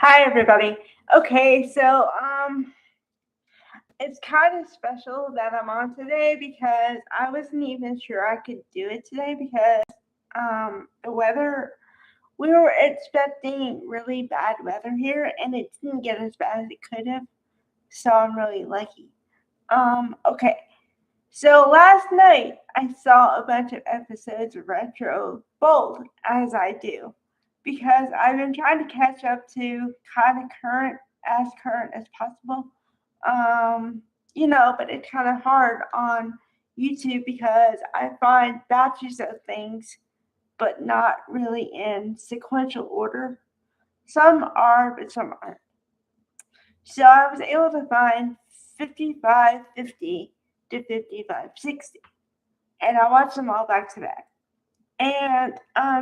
Hi, everybody. Okay, it's kind of special that I'm on today because I wasn't even sure I could do it today because the weather we were expecting really bad weather here and it didn't get as bad as it could have, so I'm really lucky. Okay, so last night I saw a bunch of episodes of Retro Bold as I do because I've been trying to catch up to kind of current as possible. But it's kind of hard on YouTube because I find batches of things, but not really in sequential order. Some are, but some aren't. So I was able to find 5550 to 5560, and I watched them all back to back. And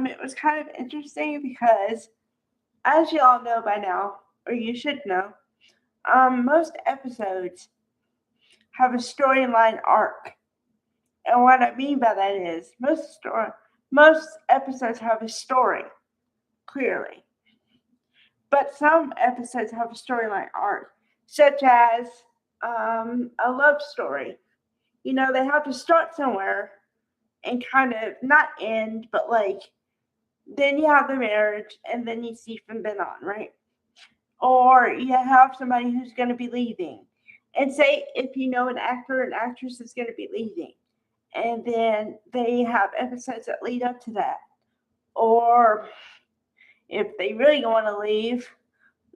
it was kind of interesting because, as you all know by now, or you should know, most episodes have a storyline arc. And what I mean by that is most episodes have a story, clearly. But some episodes have a storyline arc, such as a love story. They have to start somewhere and kind of not end, but like then you have the marriage and then you see from then on, right? Or you have somebody who's going to be leaving. And say if you know an actor and actress is going to be leaving, and then they have episodes that lead up to that. Or if they really want to leave,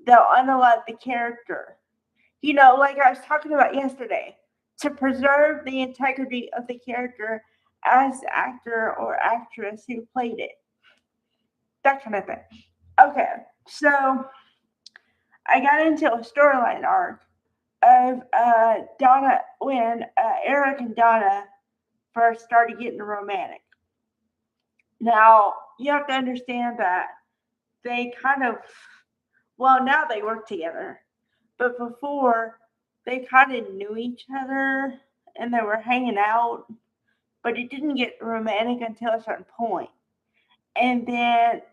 they'll unalive the character. Like I was talking about yesterday, to preserve the integrity of the character as the actor or actress who played it. That kind of thing. Okay, so I got into a storyline arc of Donna when Eric and Donna first started getting romantic. Now, you have to understand that they now they work together, but before they kind of knew each other and they were hanging out, but it didn't get romantic until a certain point. And then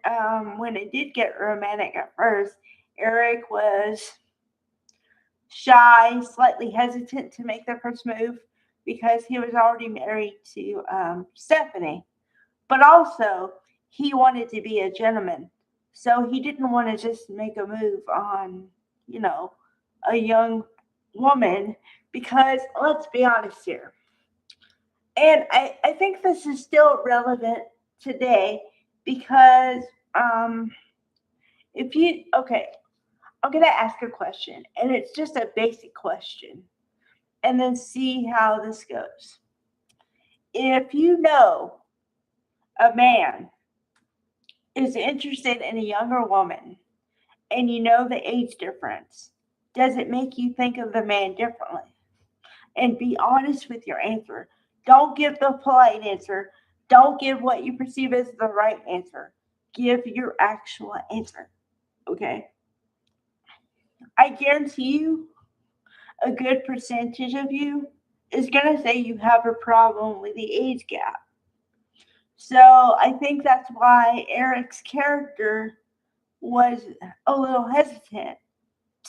when it did get romantic at first, Eric was shy, slightly hesitant to make the first move because he was already married to Stephanie. But also, he wanted to be a gentleman. So he didn't want to just make a move on, you know, a young woman because let's be honest here. And I think this is still relevant today because um, I'm going to ask a question, and it's just a basic question, and then see how this goes. If you know a man is interested in a younger woman and you know the age difference, does it make you think of the man differently? And be honest with your answer. Don't give the polite answer. Don't give what you perceive as the right answer. Give your actual answer. Okay? I guarantee you a good percentage of you is going to say you have a problem with the age gap. So I think that's why Eric's character was a little hesitant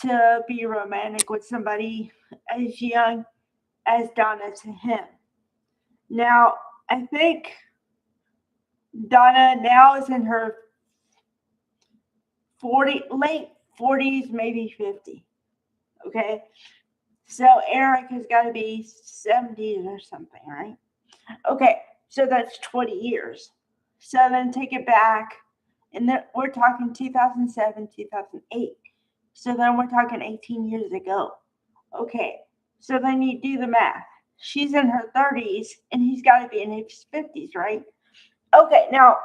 to be romantic with somebody as young as Donna to him. Now, I think Donna now is in her late 40s, maybe 50. Okay? So Eric has got to be 70s or something, right? Okay, so that's 20 years. So then take it back, and then we're talking 2007, 2008. So then we're talking 18 years ago. Okay, so then you do the math. She's in her 30s, and he's got to be in his 50s, right? Okay, now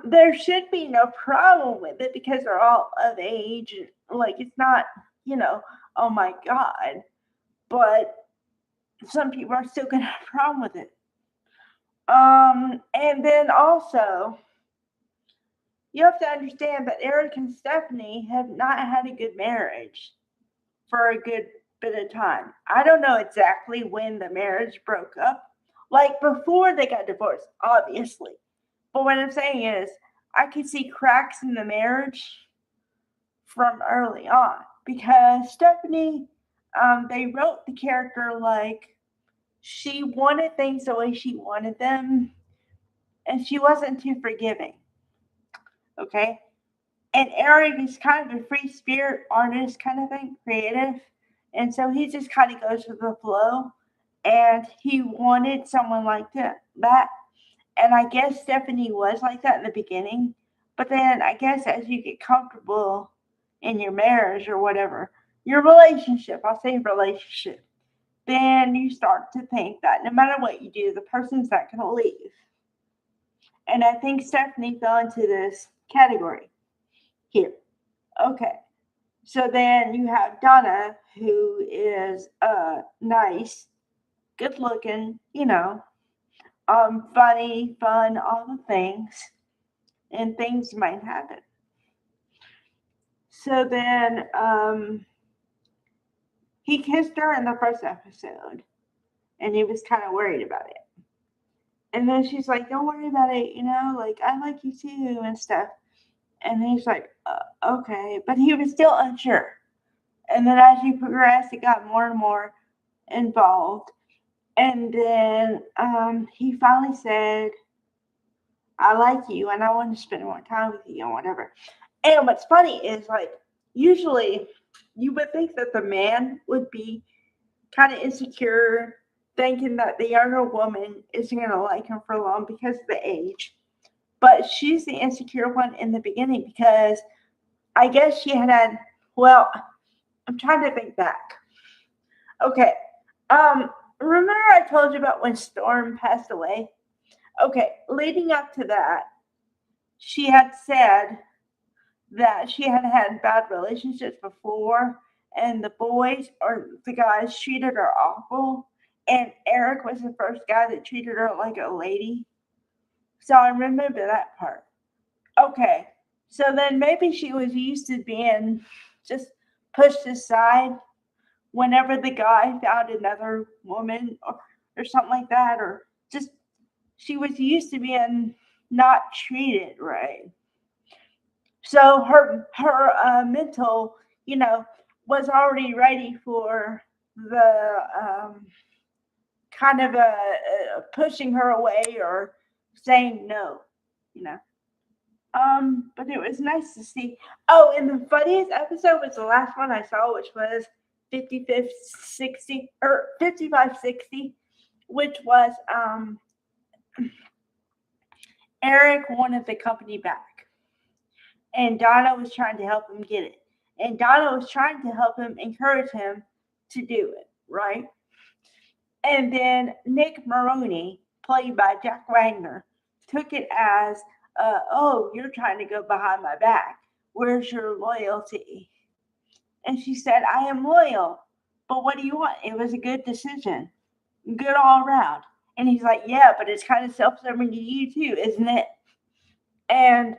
there should be no problem with it because they're all of age. Like it's not, you know, oh my god. But some people are still gonna have a problem with it. And then also you have to understand that Eric and Stephanie have not had a good marriage for a good bit of time. I don't know exactly when the marriage broke up. Like before they got divorced, obviously. But what I'm saying is, I could see cracks in the marriage from early on because Stephanie, they wrote the character like she wanted things the way she wanted them, and she wasn't too forgiving. Okay, and Eric is kind of a free spirit artist kind of thing, creative, and so he just kind of goes with the flow. And he wanted someone like that. And I guess Stephanie was like that in the beginning. But then I guess as you get comfortable in your marriage or whatever, your relationship, I'll say relationship, then you start to think that no matter what you do, the person's not going to leave. And I think Stephanie fell into this category here. Okay. So then you have Donna, who is nice, good looking, funny, fun, all the things, and things might happen. So then he kissed her in the first episode, and he was kind of worried about it. And then she's like, "Don't worry about it, like I like you too and stuff." And he's like, "Okay," but he was still unsure. And then as you progress, it got more and more involved. And then he finally said, "I like you and I want to spend more time with you," and whatever. And what's funny is, like, usually you would think that the man would be kind of insecure, thinking that the younger woman isn't going to like him for long because of the age. But she's the insecure one in the beginning because I guess she well, I'm trying to think back. Okay. Remember I told you about when Storm passed away? Okay, leading up to that, she had said that she had had bad relationships before, and the boys or the guys treated her awful. And Eric was the first guy that treated her like a lady. So I remember that part. Okay, so then maybe she was used to being just pushed aside whenever the guy found another woman or something like that, or just she was used to being not treated right. So her mental, was already ready for the kind of pushing her away or saying no, you know. But it was nice to see. Oh, and the funniest episode was the last one I saw, which was 55 60 or 5560, which was Eric wanted the company back, and Donna was trying to help him get it, and Donna was trying to help him, encourage him to do it, right? And then Nick Maroney, played by Jack Wagner, took it as, "Oh, you're trying to go behind my back. Where's your loyalty?" And she said, "I am loyal, but what do you want? It was a good decision, good all around." And he's like, "Yeah, but it's kind of self-serving to you too, isn't it?" And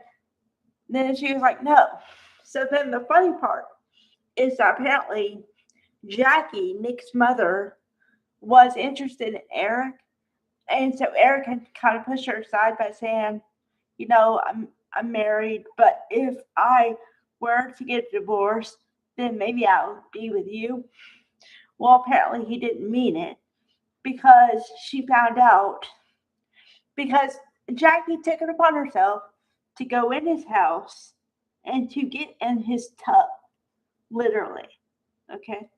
then she was like, "No." So then the funny part is that apparently Jackie, Nick's mother, was interested in Eric. And so Eric had kind of pushed her aside by saying, I'm married, but if I were to get divorced, then maybe I'll be with you." Well, apparently he didn't mean it because she found out because Jackie took it upon herself to go in his house and to get in his tub, literally. Okay.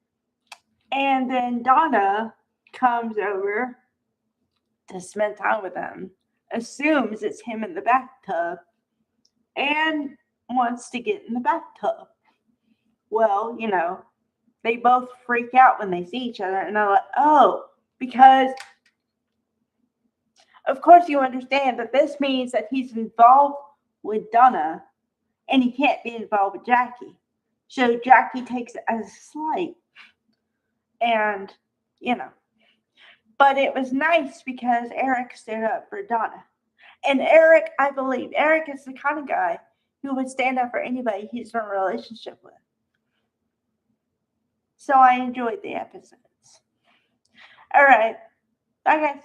And then Donna comes over to spend time with him, assumes it's him in the bathtub, and wants to get in the bathtub. Well, they both freak out when they see each other, and they're like, "Oh," because of course you understand that this means that he's involved with Donna, and he can't be involved with Jackie. So Jackie takes it as a slight, and you know. But it was nice because Eric stood up for Donna. And Eric, I believe, Eric is the kind of guy who would stand up for anybody he's in a relationship with. So I enjoyed the episodes. All right. Bye, guys.